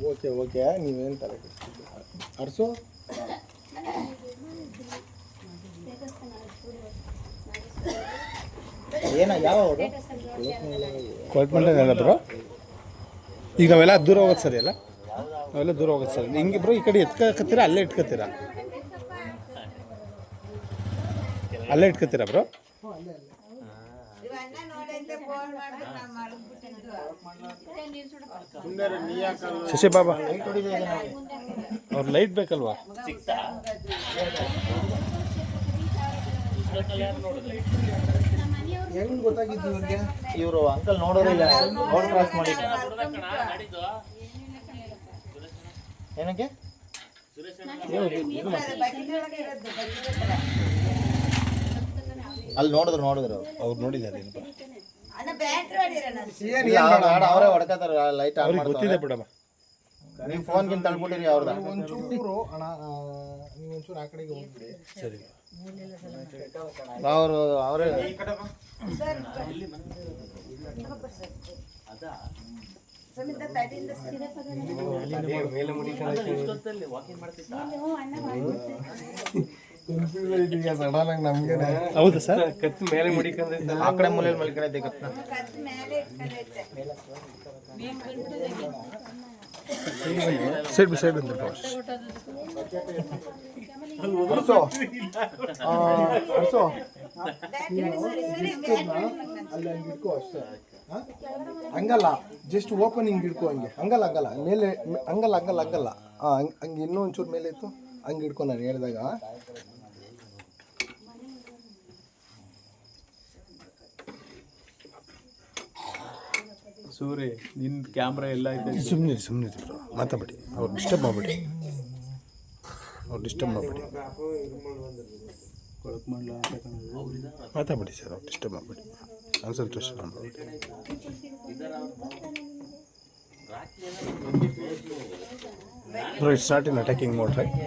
Okay okay ನೀವೇನು ತರ ಅರ್ಸು ಏನ ಯಾವ ಕೊಟ್ಮಂಡ್ಲ ಬ್ರೋ. ಈಗ ನಾವೆಲ್ಲ ದೂರ ಹೋಗೋದು ಸರಿ ಅಲ್ಲ, ನಾವೆಲ್ಲ ದೂರ ಹೋಗೋದು ಸರಿ. ಹಿಂಗೆ ಬ್ರೋ ಈ ಕಡೆ ಎತ್ಕೊತೀರಾ ಅಲ್ಲೇ ಇಟ್ಕೊತೀರಾ? ಅಲ್ಲೇ ಇಟ್ಕೊತೀರಾ ಬ್ರೋ? ಶಶಿ ಬಾಬಾ ಅವ್ರ ಲೈಟ್ ಬೇಕಲ್ವಾ? ಹೆಂಗ್ ಗೊತ್ತಾಗಿದ್ದು ಇವ್ರಿಗೆ? ಇವರು ಅಂಕಲ್ ನೋಡೋರಿಲ್ಲ, ರೋಡ್ ಕ್ರಾಸ್ ಮಾಡಿ. ಏನಕ್ಕೆ ಅಲ್ಲಿ ನೋಡಿದ್ರು ಅವ್ರು ನೋಡಿದ್ದಾರೆ. ಅವರೇ ಹೊಡ್ಕತಾರ ಲೈಟ್ ಆನ್ ಮಾಡ್ತಾರೆ. ಗೊತ್ತಿದೆ ಬಿಡಮ್ಮ, ನೀವು ಫೋನ್ಗಿಂತ ತಳ್ಬಿಟ್ಟಿರಿ ಅವ್ರದ್ದು. ಒಂಚೂರು ಅಣ್ಣ ನೀವು ಒಂಚೂರು ಆ ಕಡೆಗೆ ಹೋಗ್ಬಿಡಿ. ಸರಿ ಅವರು ಅವರೇ ಹೌದು ಸರ್. ಕತ್ತು ಮೇಲೆ ಮುಡಿಕೊಂಡ್ರೆ ಆ ಕಡೆ ಮೂಲೆಯಲ್ಲಿ ಮಲ್ಕೊಂಡೈತೆ ಕತ್ತು. ಸೈಡ್ ಬಂದ್ರೆ ಅಲ್ಲಿ ಹಂಗೆ ಇಟ್ಕೋ ಅಷ್ಟೇ. ಹಂಗಲ್ಲ, ಜಸ್ಟ್ ಓಪನಿಂಗ್ ಹಿಡ್ಕೊ ಹಂಗೆ. ಹಂಗಲ್ಲ ಮೇಲೆ ಹಂಗಲ್ಲ. ಹಂಗೆ ಇನ್ನೂ ಒಂಚೂರು ಮೇಲೆ ಇತ್ತು ಹಂಗೆ ಹಿಡ್ಕೊ. ನಾನು ಹೇಳಿದಾಗ ಸೂರಿ ನಿನ್ನ ಕ್ಯಾಮ್ರಾ ಎಲ್ಲ ಐತೆ. ಸುಮ್ಮನೆ ಬ್ರೋ, ಮಾತಾಡಿ. ಅವ್ರು ಡಿಸ್ಟರ್ಬ್ ಮಾಡಬೇಡಿ. ಮಾತಾಡಿ ಸರ್, ಅವ್ರು ಡಿಸ್ಟರ್ಬ್ ಮಾಡಬೇಡಿ. ಕಾನ್ಸಂಟ್ರೇಷನ್ ಮಾಡಬೇಡಿ. It's not in attacking mode right?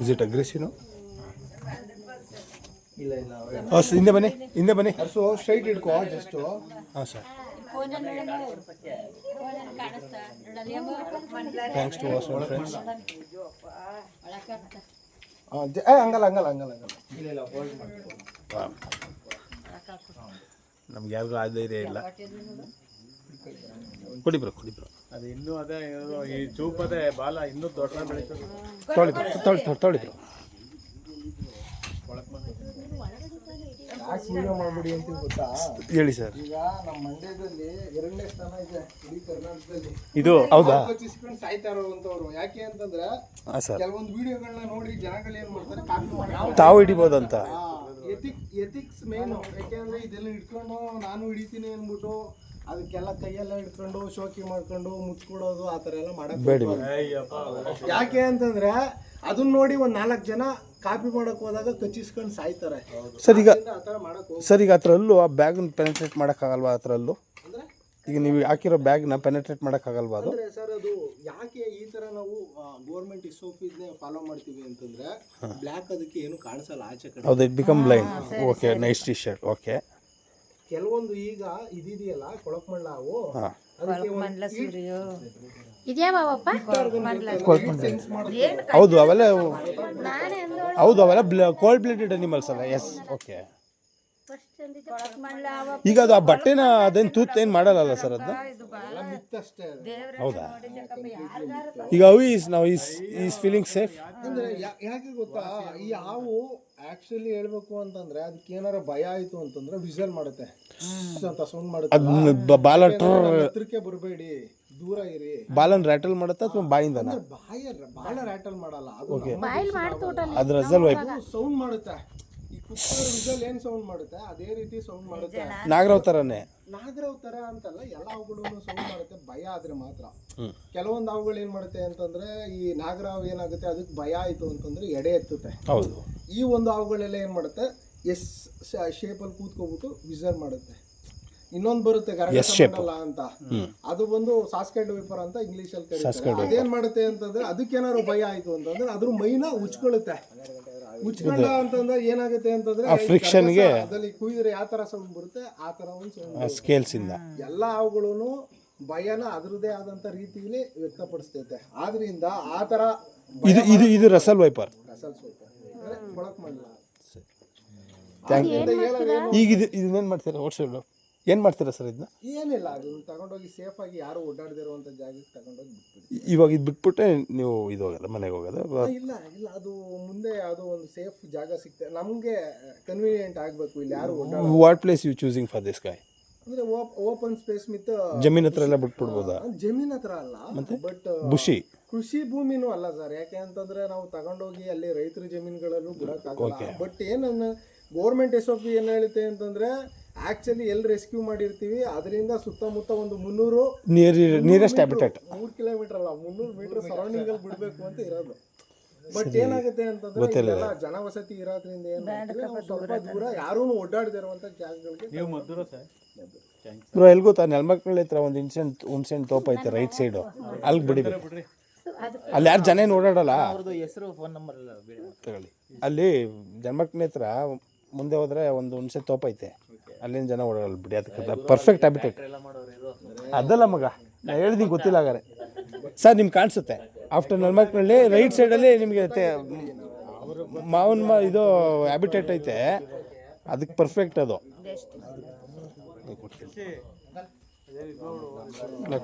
Is it aggressive? ಹಿಂದೆ ಬನ್ನಿ. ಸೊ ಸ್ಟ್ರೈಟ್ ಇಟ್ಕೋ ಜಸ್ಟ್. ಹಾಂ sir. Thanks to was my friends. ಹಂಗಲ್ಲ. ನಮ್ಗೆ ಯಾರಿಗೂ ಆ ಧೈರ್ಯ ಇಲ್ಲ. ಕೊಡಿ ಬ್ರೋ. ಅದು ಇನ್ನೂ ಅದೇ ಈ ಚೂಪದೆ ಬಾಲ ಇನ್ನೂ ದೊಡ್ಡ ಬೆಳೀತದೆ. ತೊಳಿ ಬ್ರೋ. ಯಾಕೆ ಮಾಡ್ಬಿಡಿ ಅಂತ ಗೊತ್ತಾ? ಹೇಳಿ ಸರ್. ಈಗ ನಮ್ಮ ಮಂಡ್ಯದಲ್ಲಿ 2ನೇ ಸ್ಥಾನ ಇದೆ ಇಡೀ ಕರ್ನಾಟಕದಲ್ಲಿ. ಇದು ಹೌದಾ? ಸಾಯ್ತಾ ಇರೋವಂಥವ್ರು ಯಾಕೆ ಅಂತಂದ್ರೆ ಕೆಲವೊಂದು ವಿಡಿಯೋಗಳನ್ನ ನೋಡಿ ಜನಗಳು ಏನ್ ಮಾಡ್ತಾರೆ, ಕಾಪಿ ಮಾಡಿ ತಾವು ಹಿಡಿಬೋದಂತ. Ethics main. ಯಾಕೆಂದ್ರೆ ಇದೆಲ್ಲ ಇಟ್ಕೊಂಡು ನಾನು ಹಿಡಿತೀನಿ ಅಂದ್ಬಿಟ್ಟು ಅದಕ್ಕೆಲ್ಲ ಕೈಯೆಲ್ಲ ಇಟ್ಕೊಂಡು ಶೋಕಿ ಮಾಡ್ಕೊಂಡು ಮುಚ್ಕೊಡೋದು ಆ ಥರ ಎಲ್ಲ ಮಾಡಕ್ ಬೇಡ. ಯಾಕೆ ಅಂತಂದ್ರೆ ಅದನ್ನ ನೋಡಿ ಒಂದು 4 ಜನ ಕಾಪಿ ಮಾಡಕ್ ಹೋದಾಗ ಕಚ್ಚಿಸ್ಕೊಂಡು ಸಾಯ್ತಾರೆ. ಸರ್ ಈಗ ಆ ಥರಲ್ಲೂ ಆ ಬ್ಯಾಗ್ನ ಪೆನೆಟ್ರೇಟ್ ಮಾಡೋಕ್ಕಾಗಲ್ವಾ? ಆ ಥರಲ್ಲೂ ಈಗ ನೀವು ಹಾಕಿರೋ ಬ್ಯಾಗ್ನ ಪೆನೆಟ್ರೇಟ್ ಮಾಡೋಕ್ಕಾಗಲ್ವಾ? ಅದು ಸರ್ ಅದು ಯಾಕೆ ಈ ಥರ ನಾವು ಗೌರ್ಮೆಂಟ್ ಇಸ್ಒಪಿಸ್ನೇ ಫಾಲೋ ಮಾಡ್ತೀವಿ ಅಂತಂದ್ರೆ ಬ್ಲ್ಯಾಕ್ ಅದಕ್ಕೆ ಏನು ಕಾಣಿಸಲ್ಲ ಆಚೆ ಕಡೆ. ಹೌದು, it become blind. Okay, nice T shirt. Okay, ಕೆಲವೊಂದು ಈಗ ಇದೆಯಲ್ಲ ಕೊಳಕ್ಮಣ್ಣ, ಅವು ಹೌದು ಅವೆಲ್ಲ ಕೋಲ್ಡ್ ಬ್ಲಡೆಡ್ ಅನಿಮಲ್ಸ್ ಅಲ್ಲ. Yes, okay. ಈಗ ಅದು ಆ ಬಟ್ಟೆನ ಅದೇನು ತೂತ್ ಏನು ಮಾಡಲ್ಲ ಸರ್? ಅದನ್ನ ಹೌದಾ? ಈಗ ನಾವು ಈಸ್ ಫೀಲಿಂಗ್ ಸೇಫ್. ಯಾಕೆ ಗೊತ್ತಾ, ಈ ಹಾವು ಆಕ್ಚುಲಿ ಹೇಳ್ಬೇಕು ಅಂತಂದ್ರೆ ಅದಕ್ಕೆ ಏನಾರ ಭಯ ಆಯ್ತು ಅಂತಂದ್ರೆ ವಿಸಲ್ ಮಾಡುತ್ತೆ ಅಂತ ಸೌಂಡ್ ಮಾಡುತ್ತೆ. ಬಾಲ ಹತ್ರಕ್ಕೆ ಬರಬೇಡಿ, ದೂರ ಇರಿ. ಬಾಲನ್ ರ್ಯಾಟಲ್ ಮಾಡುತ್ತಾ ಅಥವಾ ಬಾಯಿಂದ? ಬಾಲ ರ್ಯಾಟಲ್ ಮಾಡಲ್ಲ, ಅದ್ರ ರಿಸಲ್ವ್ ಸೌಂಡ್ ಮಾಡುತ್ತೆ. ಈ ಕುಕ್ಕರ್ ವಿಸಲ್ ಏನ್ ಸೌಂಡ್ ಮಾಡುತ್ತೆ ಅದೇ ರೀತಿ ಸೌಂಡ್ ಮಾಡುತ್ತೆ. ನಾಗರಾವ್ ತರ ಅಂತಲ್ಲ, ಎಲ್ಲ ಹಾವುಗಳು ಸೌಂಡ್ ಮಾಡುತ್ತೆ ಭಯ ಆದ್ರೆ ಮಾತ್ರ. ಕೆಲವೊಂದು ಹಾವುಗಳು ಏನ್ ಮಾಡುತ್ತೆ ಅಂತಂದ್ರೆ ಈ ನಾಗರಾವ್ ಏನಾಗುತ್ತೆ ಅದಕ್ಕೆ ಭಯ ಆಯ್ತು ಅಂತಂದ್ರೆ ಎಡೆ ಎತ್ತುತ್ತೆ. ಹೌದು. ಈ ಒಂದು ಹಾವುಗಳೆಲ್ಲ ಏನ್ ಮಾಡುತ್ತೆ ಎಸ್ ಶೇಪ್ ಅಲ್ಲಿ ಕೂತ್ಕೋಬಿಟ್ಟು ವಿಸರ್ ಮಾಡುತ್ತೆ. ಇನ್ನೊಂದು ಬರುತ್ತೆ ಗರಗಲ್ಲ ಅಂತ, ಅದು ಬಂದು ಸಾಸ್ಕೆಡ್ ವೇಪರ್ ಅಂತ ಇಂಗ್ಲಿಷ್ ಅಲ್ಲಿ ಕರೀತಾರೆ. ಅದೇನ್ ಮಾಡುತ್ತೆ ಅಂತಂದ್ರೆ ಅದಕ್ಕೇನಾದ್ರು ಭಯ ಆಯ್ತು ಅಂತಂದ್ರೆ ಅದ್ರ ಮೈನ ಉಚ್ಕೊಳ್ಳುತ್ತೆ. ಮುಚ್ಕೊಂಡ ಅಂತಂದ್ರೆ ಏನಾಗುತ್ತೆ ಅಂತಂದ್ರೆ ಆ ಫ್ರಿಕ್ಷನ್ಗೆ ಅದ್ರಲ್ಲಿ ಕುಯ್ದ್ರೆ ಯಾವ ತರ ಸೌಂಡ್ ಬರುತ್ತೆ ಆ ತರ ಒಂದು ಸೌಂಡ್. ಸ್ಕೇಲ್ಸಿಂದ ಎಲ್ಲ ಹಾವುಗಳು ಭಯನ ಅದ್ರದ್ದೇ ಆದಂತ ರೀತಿಯಲ್ಲಿ ವ್ಯಕ್ತಪಡಿಸ್ತೈತೆ. ಆದ್ರಿಂದ ಆ ತರ ಇದು ಇದು ಇದು ರಸಲ್ ವೈಪರ್. ರಸಲ್ ಸ್ವಲ್ಪ ಬಳಕ್ ಮಾಡಲ್ಲ. ಈಗ ಇದನ್ನೇನು ಮಾಡ್ತೀರಾ ಓಡಿಸೋದು ಏನು ಮಾಡ್ತೀರಾ ಸರ್ ಇದನ್ನ? ಏನಿಲ್ಲ, ಅದನ್ನ ತಗೊಂಡೋಗಿ ಸೇಫ್ ಆಗಿ ಯಾರು ಓಡಾಡದಿರುವಂತ ಜಾಗಕ್ಕೆ ತಗೊಂಡೋಗಿ ಬಿಟ್ಬಿಡಿ. ಇವಾಗ ಇದು ಬಿಟ್ಬಿಟ್ಟೆ ನೀವು ಇದು ಹೋಗೋದು ಮನೆಗೆ ಹೋಗೋದು? ಇಲ್ಲ ಇಲ್ಲ, ಅದು ಮುಂದೆ ಅದು ಒಂದು ಸೇಫ್ ಜಾಗ ಸಿಗ್ತದೆ ನಮ್ಗೆ, ಕನ್ವೀನಿಯಂಟ್ ಆಗ್ಬೇಕು ಇಲ್ಲಿ ಯಾರು ಓಡಾಡ. What place you choosing for this guy? ಅಂದ್ರೆ ಓಪನ್ ಸ್ಪೇಸ್ ಮಿತ್ ಜಮೀನ್ ಹತ್ರ ಎಲ್ಲ ಬಿಟ್ಬಿಡ್ಬೋದಾ? ಜಮೀನ್ ಹತ್ರ ಅಲ್ಲ, ಬಟ್ ಬುಷಿ ಕೃಷಿ ಭೂಮಿನೂ ಅಲ್ಲ ಸರ್. ಯಾಕೆ ಅಂತಂದ್ರೆ ನಾವು ತಗೊಂಡೋಗಿ ಅಲ್ಲಿ ರೈತರ ಜಮೀನುಗಳಲ್ಲೂ ಬಿಡಕ್ಕಾಗಲ್ಲ. ಬಟ್ ಏನನ್ನ ಗೌರ್ಮೆಂಟ್ SOP ಏನು ಹೇಳುತ್ತೆ ಅಂತಂದ್ರೆ ಆಕ್ಚುಲಿ ಎಲ್ಲಿ ರೆಸ್ಕ್ಯೂ ಮಾಡಿರ್ತೀವಿ ಅದರಿಂದ ಸುತ್ತಮುತ್ತ ಒಂದು 300 ನಿಯರೆಸ್ಟ್ ಹ್ಯಾಬಿಟೇಟ್ 3 ಕಿಲೋಮೀಟರ್ ಅಲ್ಲ 300 ಮೀಟರ್ ಸರೌಂಡಿಂಗ್ ಅಲ್ಲಿ ಬಿಡಬೇಕು ಅಂತ ಇರೋದು. ಬಟ್ ಏನಾಗುತ್ತೆ ಅಂತಂದ್ರೆ ಇಲ್ಲೆಲ್ಲ ಜನವಸತಿ ಇರೋದ್ರಿಂದ ಏನು ನಾವು ಸ್ವಲ್ಪ ದೂರ ಯಾರೂ ಓಡಾಡದಿರುವಂತ ಜಾಗಗಳಿಗೆ ನೀವು ಮದ್ದೂರ ಸರ್? ಬ್ರೋ ಎಲ್ಲಿ ಗೊತ್ತಾ, ನೆಲಮಕ್ಕಳ ಹತ್ರ ಒಂದು ಹುಣ್ಸೆಹಣ್ಣು ತೋಪ ಐತೆ ರೈಟ್ ಸೈಡು, ಅಲ್ಲಿ ಬಿಡಿಬೇಕು. ಅಲ್ಲಿ ಯಾರು ಜನ ಏನು ಓಡಾಡಲ್ಲ. ಹೆಸರು ಫೋನ್ ನಂಬರ್ ಎಲ್ಲ ತಗೊಳ್ಳಿ. ಅಲ್ಲಿ ನೆಲಮಕ್ಕಳ ಹತ್ರ ಮುಂದೆ ಹೋದ್ರೆ ಒಂದು ಹುಣಸೆ ತೋಪ ಐತೆ, ಅಲ್ಲಿನ ಜನ ಓಡಾಡಲ್ಲ ಬಿಡಿ. ಅದಕ್ಕೆ ಪರ್ಫೆಕ್ಟ್ ಹ್ಯಾಬಿಟೇಟ್ ಅದಲ್ಲ ಮಗ, ನಾ ಹೇಳಿದ್ದೀನಿ ಗೊತ್ತಿಲ್ಲ ಹಾಗಾರೆ ಸರ್. ನಿಮ್ಗೆ ಕಾಣಿಸುತ್ತೆ ಆಫ್ಟರ್ ನೆಲಮಕ್ಕಳಲ್ಲಿ ರೈಟ್ ಸೈಡಲ್ಲಿ ನಿಮಗೆ ಮಾವನ್ ಇದು ಹ್ಯಾಬಿಟೇಟ್ ಐತೆ, ಅದಕ್ಕೆ ಪರ್ಫೆಕ್ಟ್ ಅದು.